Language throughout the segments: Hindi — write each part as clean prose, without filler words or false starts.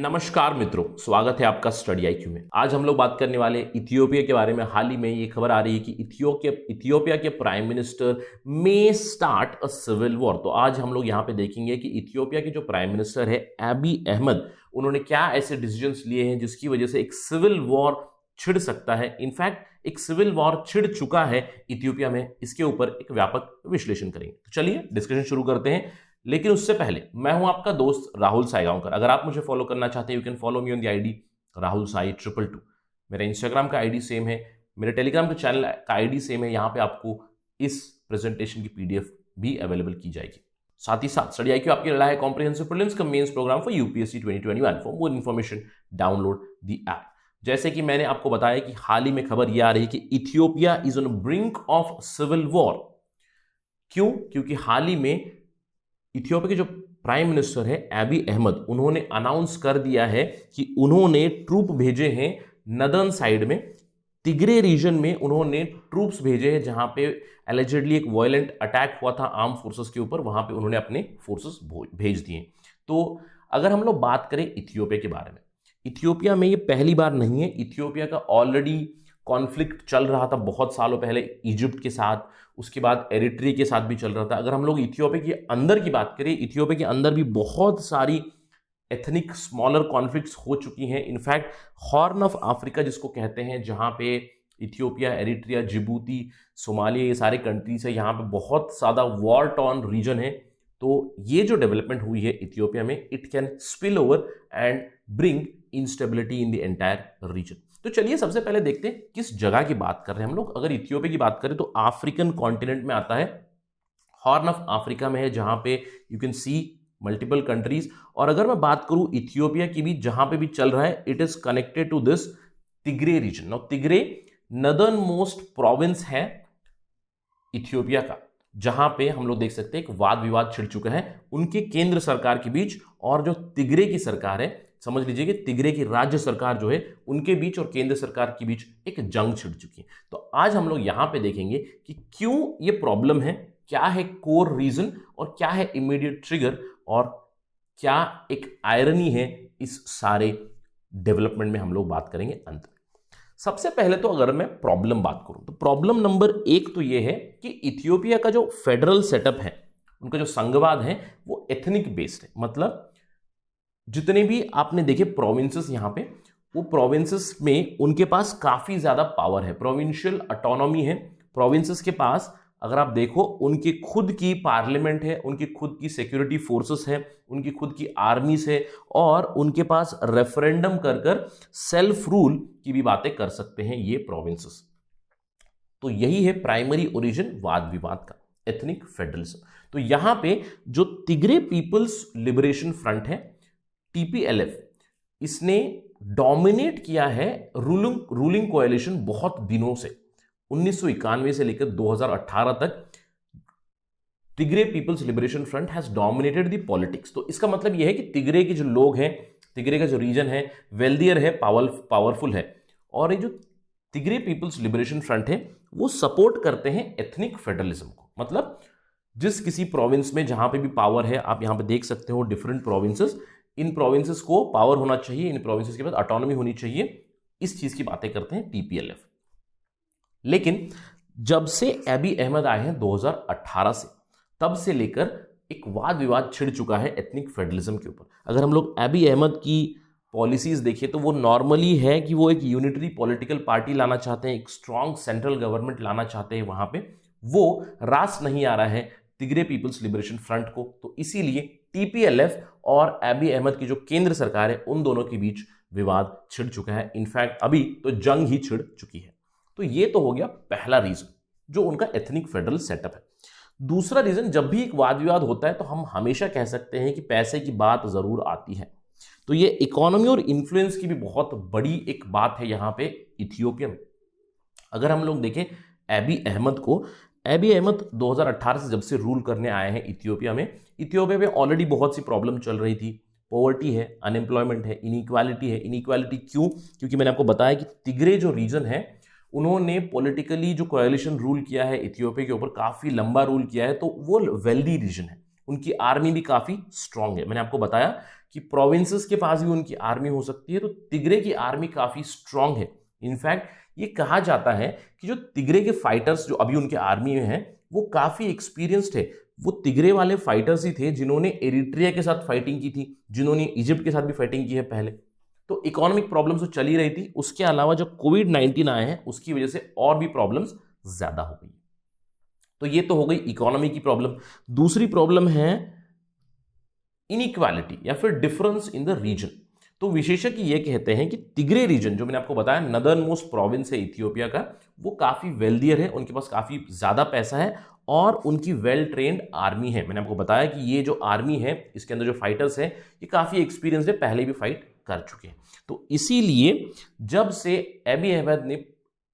नमस्कार मित्रों, स्वागत है आपका स्टडी आईक्यू में। आज हम लोग बात करने वाले इथियोपिया के बारे में। हाल ही में ये खबर आ रही है कि इथियोपिया के prime minister may start a civil war. तो आज हम लोग यहाँ पे देखेंगे कि इथियोपिया के जो प्राइम मिनिस्टर है अबी अहमद, उन्होंने क्या ऐसे डिसीजंस लिए हैं जिसकी वजह से एक सिविल वॉर छिड़ सकता है। इनफैक्ट एक सिविल वॉर छिड़ चुका है इथियोपिया में। इसके ऊपर एक व्यापक विश्लेषण करेंगे। तो चलिए डिस्कशन शुरू करते हैं। लेकिन उससे पहले, मैं हूं आपका दोस्त राहुल साईगांवकर। अगर आप मुझे फॉलो करना चाहते हैं, you can follow me on the ID Rahul Sai 222। मेरा इंस्टाग्राम का आईडी सेम है, मेरे टेलीग्राम के चैनल का आईडी सेम है। यहां पे आपको इस प्रेजेंटेशन की पीडीएफ भी अवेलेबल की जाएगी। साथ ही साथ स्टडी आईक्यू आपकी लड़ा है कॉम्प्रिहेंसिव प्रीलिम्स का mains program for UPSC 2021। For more information download the app. जैसे कि मैंने आपको बताया कि हाल ही में खबर यह आ रही है कि Ethiopia is on brink of civil war. क्यों? क्योंकि हाल ही में इथियोपिया के जो प्राइम मिनिस्टर है अबी अहमद, उन्होंने अनाउंस कर दिया है कि उन्होंने ट्रूप भेजे हैं नदर्न साइड में, तिग्रे रीजन में उन्होंने ट्रूप्स भेजे हैं, जहां पे एलिजेडली एक वायलेंट अटैक हुआ था आर्म फोर्सेस के ऊपर। वहां पे उन्होंने अपने फोर्सेस भेज दिए। तो अगर हम लोग बात करें इथियोपिया के बारे में, इथियोपिया में ये पहली बार नहीं है। इथियोपिया का ऑलरेडी कॉन्फ्लिक्ट चल रहा था बहुत सालों पहले इजिप्ट के साथ, उसके बाद एरिट्रिया के साथ भी चल रहा था। अगर हम लोग इथियोपिया के अंदर की बात करें, इथियोपिया के अंदर भी बहुत सारी एथनिक स्मॉलर कॉन्फ्लिक्ट्स हो चुकी हैं। इनफैक्ट हॉर्न ऑफ अफ्रीका जिसको कहते हैं, जहां पे इथियोपिया, एरिट्रिया, जिबूती, सोमालिया, ये सारे कंट्रीज है, यहाँ पे बहुत ज़्यादा वॉर टॉर्न रीजन है। तो ये जो डेवलपमेंट हुई है इथियोपिया में, it can spill over and bring instability in the entire reason. तो चलिए सबसे पहले देखते हैं किस जगह की बात कर रहे हैं हम लोग। अगर इथियोपिया की बात करें तो अफ्रीकन कॉन्टिनेंट में आता है, हॉर्न ऑफ अफ्रीका में है, जहां पे you can see multiple countries. और अगर मैं बात करूं इथियोपिया की भी, जहां पे भी चल रहा है, it is connected to this Tigray region. Now Tigray northern most province है इथियोपिया का, जहां पे हम लोग देख सकते हैं एक वाद विवाद छिड़ चुका है उनके केंद्र सरकार के बीच और जो तिग्रे की सरकार है, समझ लीजिए कि तिग्रे की राज्य सरकार जो है, उनके बीच और केंद्र सरकार के बीच एक जंग छिड़ चुकी है। तो आज हम लोग यहां पे देखेंगे कि क्यों ये प्रॉब्लम है, क्या है कोर रीजन और क्या है इमीडिएट ट्रिगर, और क्या एक आयरनी है इस सारे डेवलपमेंट में। हम लोग बात करेंगे अंत में। सबसे पहले तो अगर मैं प्रॉब्लम बात करूं तो प्रॉब्लम नंबर 1 तो ये है कि इथियोपिया का जो फेडरल सेटअप है, उनका जो संघवाद है, वो एथनिक बेस्ड है। मतलब जितने भी आपने देखे प्रोविंसेस यहाँ पे, वो प्रोविंसेस में उनके पास काफी ज्यादा पावर है, प्रोविंशियल ऑटोनॉमी है प्रोविंसेस के पास। अगर आप देखो, उनकी खुद की पार्लियामेंट है, उनकी खुद की सिक्योरिटी फोर्सेस है, उनकी खुद की आर्मीज है, और उनके पास रेफरेंडम कर कर सेल्फ रूल की भी बातें कर सकते हैं ये प्रोविंसेस। तो यही है प्राइमरी ओरिजिन वाद विवाद का, एथनिक फेडरलिज्म। तो यहां पे जो तिग्रे पीपल्स लिबरेशन फ्रंट है, टीपीएलएफ, इसने डोमिनेट किया है रूलिंग कोएलिशन बहुत दिनों से। 1991 से लेकर 2018 तक Tigray People's Liberation Front has dominated the politics. तो इसका मतलब यह है कि तिग्रे के जो लोग हैं, तिग्रे का जो रीजन है, वेल्दियर है, पावरफुल है, और ये जो तिग्रे पीपल्स लिबरेशन फ्रंट है, वो सपोर्ट करते हैं एथनिक फेडरलिज्म को। मतलब जिस किसी प्रोविंस में जहां पे भी पावर है, आप यहां पे देख सकते हो डिफरेंट प्रोविंसेस, इन प्रोविंसेस को पावर होना चाहिए, इन प्रोविंसेस के पास ऑटोनॉमी होनी चाहिए, इस चीज की बातें करते हैं टीपीएलएफ। लेकिन जब से अबी अहमद आए हैं 2018 से, तब से लेकर एक वाद विवाद छिड़ चुका है एथनिक फेडरलिज्म के ऊपर। अगर हम लोग अबी अहमद की पॉलिसीज देखें तो वो नॉर्मली है कि वो एक यूनिटरी पॉलिटिकल पार्टी लाना चाहते हैं, एक स्ट्रॉन्ग सेंट्रल गवर्नमेंट लाना चाहते हैं। वहां पे वो रास नहीं आ रहा है तिग्रे पीपल्स लिबरेशन फ्रंट को। तो इसीलिए टीपीएलएफ और अबी अहमद की जो केंद्र सरकार है, उन दोनों के बीच विवाद छिड़ चुका है। इनफैक्ट अभी तो जंग ही छिड़ चुकी है। तो ये तो हो गया पहला रीजन, जो उनका एथनिक फेडरल सेटअप है। दूसरा रीजन, जब भी एक वाद विवाद होता है तो हम हमेशा कह सकते हैं कि पैसे की बात जरूर आती है। तो ये इकोनॉमी और इन्फ्लुएंस की भी बहुत बड़ी एक बात है यहाँ पे इथियोपिया में। अगर हम लोग देखें अबी अहमद को, अबी अहमद 2018 से जब से रूल करने आए हैं इथियोपिया में ऑलरेडी बहुत सी प्रॉब्लम चल रही थी। पॉवर्टी है, अनएम्प्लॉयमेंट है, इनइक्वालिटी है। इनइक्वालिटी क्यों? क्योंकि मैंने आपको बताया कि तिग्रे जो रीजन है, उन्होंने पॉलिटिकली जो कोएलिशन रूल किया है इथियोपिया के ऊपर, काफी लंबा रूल किया है, तो वो वेल्दी रीजन है, उनकी आर्मी भी काफी स्ट्रांग है। मैंने आपको बताया कि प्रोविंसेस के पास भी उनकी आर्मी हो सकती है, तो तिग्रे की आर्मी काफी स्ट्रांग है। इनफैक्ट ये कहा जाता है कि जो तिग्रे के फाइटर्स जो अभी उनके आर्मी में हैं वो काफी एक्सपीरियंस्ड है। वो तिग्रे वाले फाइटर्स ही थे जिन्होंने एरिट्रिया के साथ फाइटिंग की थी, जिन्होंने इजिप्ट के साथ भी फाइटिंग की है पहले। तो इकोनॉमिक प्रॉब्लम्स तो चली रही थी, उसके अलावा जो कोविड-19 आए हैं उसकी वजह से और भी प्रॉब्लम्स ज्यादा हो गई। तो ये तो हो गई इकोनॉमी की प्रॉब्लम। दूसरी प्रॉब्लम है इनइक्वालिटी या फिर डिफरेंस इन द रीजन। तो विशेषज्ञ ये कहते हैं कि तिग्रे रीजन जो मैंने आपको बताया नदर्न मोस्ट प्रोविंस है इथियोपिया का, वो काफी वेल्दियर है, उनके पास काफी ज्यादा पैसा है और उनकी वेल ट्रेन्ड आर्मी है। मैंने आपको बताया कि ये जो आर्मी है इसके अंदर जो फाइटर्स है ये काफी एक्सपीरियंस है, पहले भी फाइट कर चुके हैं। तो इसीलिए जब से अबी अहमद ने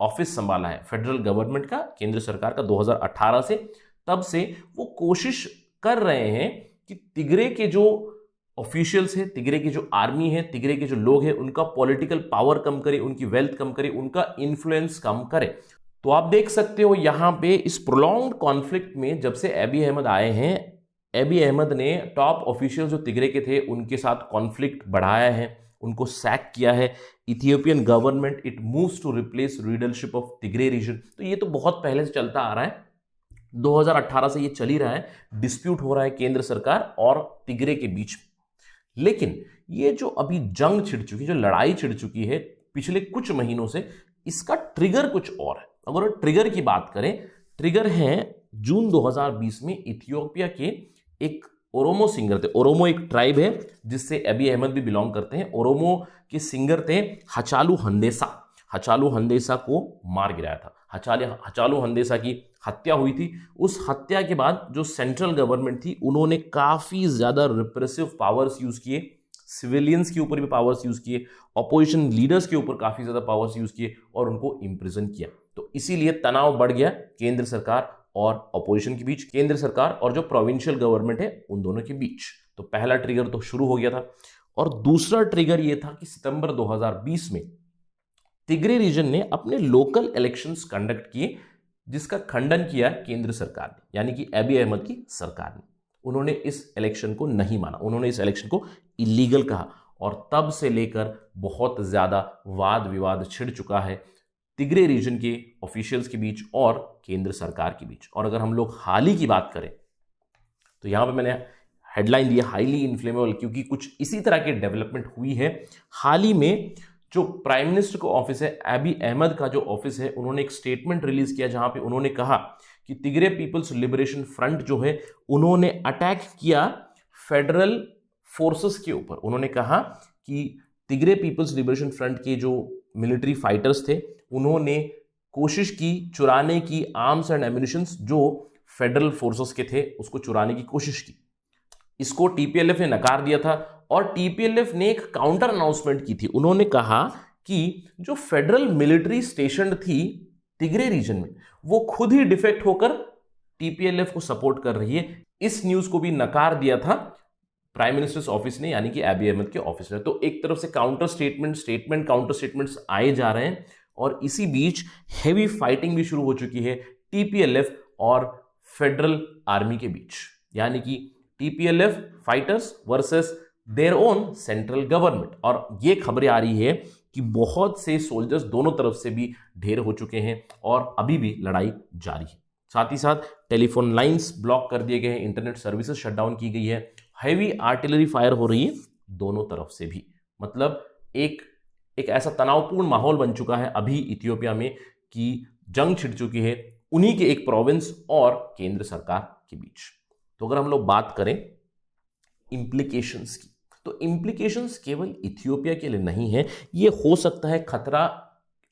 ऑफिस संभाला है फेडरल गवर्नमेंट का, केंद्र सरकार का 2018 से, तब से वो कोशिश कर रहे हैं कि तिग्रे के जो ऑफिशियल्स हैं, तिग्रे की जो आर्मी है, तिग्रे के जो लोग हैं, उनका पॉलिटिकल पावर कम करे, उनकी वेल्थ कम करे, उनका इन्फ्लुएंस कम करे। तो आप देख सकते हो यहां पे इस प्रोलॉन्ग्ड कॉन्फ्लिक्ट में जब से अबी अहमद आए हैं, अबी अहमद ने टॉप ऑफिशियल जो तिग्रे के थे उनके साथ कॉन्फ्लिक्ट बढ़ाया है, उनको सैक किया है। Ethiopian government it moves to replace leadership of Tigray region. तो ये तो बहुत पहले से चलता आ रहा है, 2018 से ये चल ही रहा है, डिस्प्यूट हो रहा है केंद्र सरकार और तिग्रे के बीच में। लेकिन ये जो अभी जंग छिड़ चुकी है, जो लड़ाई छिड़ चुकी है पिछले कुछ महीनों से, इसका ट्रिगर कुछ और है। अगर ट्रिगर की बात करें, ट्रिगर है जून 2020 में इथियोपिया के एक ओरोमो सिंगर थे। ओरोमो एक ट्राइब है जिससे अबी अहमद भी बिलोंग करते हैं। ओरोमो के सिंगर थे हाचालू हंदेसा। हाचालू हंदेसा को मार गिराया था। हाचालू हंदेसा की हत्या हुई थी। उस हत्या के बाद जो सेंट्रल गवर्नमेंट थी उन्होंने काफी ज्यादा रिप्रेसिव पावर्स यूज किए, सिविलियंस के ऊपर भी पावर्स यूज किए, ऑपोजिशन लीडर्स के ऊपर काफी ज्यादा पावर्स यूज किए और उनको इंप्रिजन किया। तो इसीलिए तनाव बढ़ गया केंद्र सरकार और ऑपोजिशन के बीच, केंद्र सरकार और जो प्रोविंशियल गवर्नमेंट है उन दोनों के बीच। तो पहला ट्रिगर तो शुरू हो गया था। और दूसरा ट्रिगर यह था कि सितंबर 2020 में तिग्रे रीजन ने अपने लोकल इलेक्शंस कंडक्ट किए, जिसका खंडन किया केंद्र सरकार ने, यानी कि अबी अहमद की सरकार ने। उन्होंने इस इलेक्शन को नहीं माना, उन्होंने इस इलेक्शन को इलीगल कहा और तब से लेकर बहुत ज्यादा वाद विवाद छिड़ चुका है तिग्रे रीजन के ऑफिशियल्स के बीच और केंद्र सरकार के बीच। और अगर हम लोग हाल ही की बात करें तो यहां पे मैंने हेडलाइन दिया हाईली इन्फ्लेमेबल, क्योंकि कुछ इसी तरह की डेवलपमेंट हुई है। हाल ही में जो प्राइम मिनिस्टर का ऑफिस है, अबी अहमद का जो ऑफिस है, उन्होंने एक स्टेटमेंट रिलीज किया जहां पे उन्होंने कहा कि तिग्रे पीपल्स लिबरेशन फ्रंट जो है उन्होंने अटैक किया फेडरल फोर्सेस के ऊपर। उन्होंने कहा कि तिग्रे पीपल्स लिबरेशन फ्रंट के जो मिलिट्री फाइटर्स थे उन्होंने कोशिश की चुराने की आर्म्स एंड एम्युनिशंस जो फेडरल फोर्सेस के थे, उसको चुराने की कोशिश की। इसको टीपीएलएफ ने नकार दिया था और टीपीएलएफ ने एक काउंटर अनाउंसमेंट की थी। उन्होंने कहा कि जो फेडरल मिलिट्री स्टेशन थी तिग्रे रीजन में वो खुद ही डिफेक्ट होकर टीपीएलएफ को सपोर्ट कर रही है। इस न्यूज को भी नकार दिया था प्राइम मिनिस्टर्स ऑफिस ने, यानी कि अबी अहमद के ऑफिस ने। तो एक तरफ से काउंटर स्टेटमेंट काउंटर स्टेटमेंट्स आए जा रहे हैं और इसी बीच हेवी फाइटिंग भी शुरू हो चुकी है टीपीएलएफ और फेडरल आर्मी के बीच, यानी कि TPLF fighters versus their own central government. और ये खबरें आ रही है कि बहुत से सोल्जर्स दोनों तरफ से भी ढेर हो चुके हैं और अभी भी लड़ाई जारी है। साथ ही साथ टेलीफोन लाइंस ब्लॉक कर दिए गए हैं, इंटरनेट सर्विसेज शटडाउन की गई है, हैवी आर्टिलरी फायर हो रही है दोनों तरफ से भी। मतलब एक ऐसा तनावपूर्ण माहौल बन चुका है अभी इथियोपिया में कि जंग छिड़ चुकी है उन्हीं के एक प्रोविंस और केंद्र सरकार के बीच। तो अगर हम लोग बात करें इंप्लीकेशंस की, तो इंप्लीकेशंस केवल इथियोपिया के लिए नहीं है, ये हो सकता है खतरा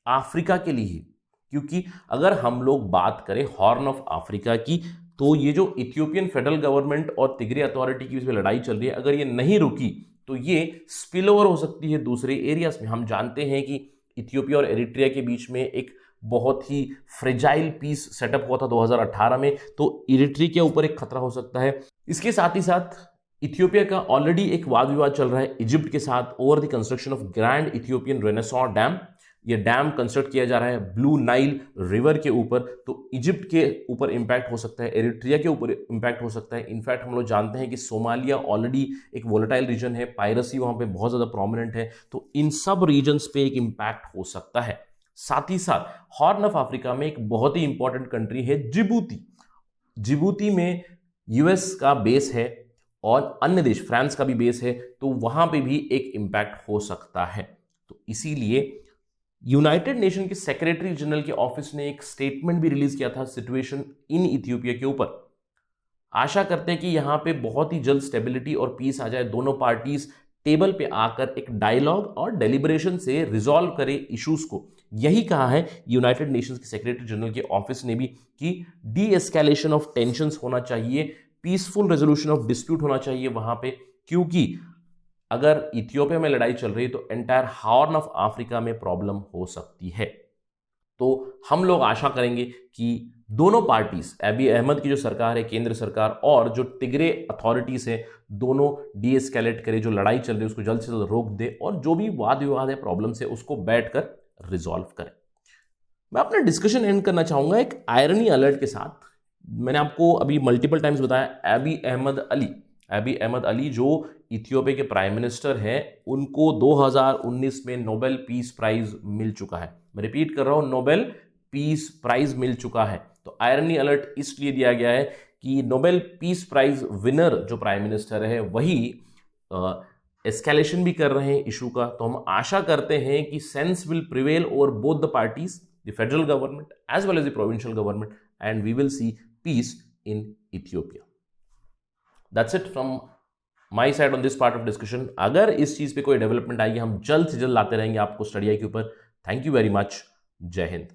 अफ्रीका के लिए ही। क्योंकि अगर हम लोग बात करें हॉर्न ऑफ अफ्रीका की, तो ये जो इथियोपियन फेडरल गवर्नमेंट और तिग्रे अथॉरिटी की बीच में लड़ाई चल रही है, अगर ये नहीं रुकी तो ये स्पिल ओवर हो सकती है दूसरे एरियाज में। हम जानते हैं कि इथियोपिया और एरिट्रिया के बीच में एक बहुत ही फ्रेजाइल पीस सेटअप हुआ था 2018 में, तो एरिट्रिया के ऊपर एक खतरा हो सकता है। इसके साथ ही साथ इथियोपिया का ऑलरेडी एक वाद विवाद चल रहा है इजिप्ट के साथ over the construction of grand Ethiopian renaissance dam. ये डैम कंस्ट्रक्ट किया जा रहा है ब्लू नाइल रिवर के ऊपर, तो इजिप्ट के ऊपर इंपैक्ट हो सकता है, एरिट्रिया के ऊपर इंपैक्ट हो सकता है। इनफैक्ट हम लोग जानते हैं कि सोमालिया ऑलरेडी एक वोलेटाइल रीजन है, पायरेसी वहां पे बहुत ज्यादा प्रोमिनेंट है, तो इन सब रीजन्स पे एक इंपैक्ट हो सकता है। साथ ही साथ हॉर्न ऑफ अफ्रीका में एक बहुत ही इंपॉर्टेंट कंट्री है जिबूती। जिबूती में यूएस का बेस है और अन्य देश फ्रांस का भी बेस है, तो वहां पे भी एक इंपैक्ट हो सकता है। तो इसीलिए यूनाइटेड नेशन के सेक्रेटरी जनरल के ऑफिस ने एक स्टेटमेंट भी रिलीज किया था सिचुएशन इन इथियोपिया के ऊपर। आशा करते हैं कि यहां पे बहुत ही जल्द स्टेबिलिटी और पीस आ जाए, दोनों पार्टीज टेबल पे आकर एक डायलॉग और डेलिब्रेशन से रिजॉल्व करे इश्यूज को। यही कहा है यूनाइटेड नेशंस के सेक्रेटरी जनरल के ऑफिस ने भी कि डी एस्केलेशन ऑफ टेंशंस होना चाहिए, पीसफुल रेजोल्यूशन ऑफ डिस्प्यूट होना चाहिए वहां पे, क्योंकि अगर इथियोपिया में लड़ाई चल रही है तो एंटायर हॉर्न ऑफ अफ्रीका में प्रॉब्लम हो सकती है। तो हम लोग आशा करेंगे कि दोनों पार्टीज, अबी अहमद की जो सरकार है केंद्र सरकार और जो टिग्रे अथॉरिटीज है, दोनों डी एस्केलेट करे, जो लड़ाई चल रही है उसको जल्द से जल्द रोक दे और जो भी वाद विवाद है, प्रॉब्लम्स है, उसको बैठकर रिजॉल्व करें। मैं अपना डिस्कशन एंड करना चाहूंगा एक आयरनी अलर्ट के साथ। मैंने आपको अभी मल्टीपल टाइम्स बताया अबी अहमद अली जो इथियोपिया के प्राइम मिनिस्टर हैं, उनको 2019 में नोबेल पीस प्राइज मिल चुका है। मैं रिपीट कर रहा हूं, नोबेल पीस प्राइज मिल चुका है। तो आयरनी अलर्ट इसलिए दिया गया है कि नोबेल पीस प्राइज विनर जो प्राइम मिनिस्टर है वही एस्केलेशन भी कर रहे हैं इशू का। तो हम आशा करते हैं कि sense will prevail over both the parties, the federal government as well as the provincial government, and we will see peace in Ethiopia. That's it from my side on this part of discussion. अगर इस चीज पे कोई डेवलपमेंट आएगी हम जल्द से जल्द लाते रहेंगे आपको स्टडी आई के ऊपर। Thank you very much. जय हिंद।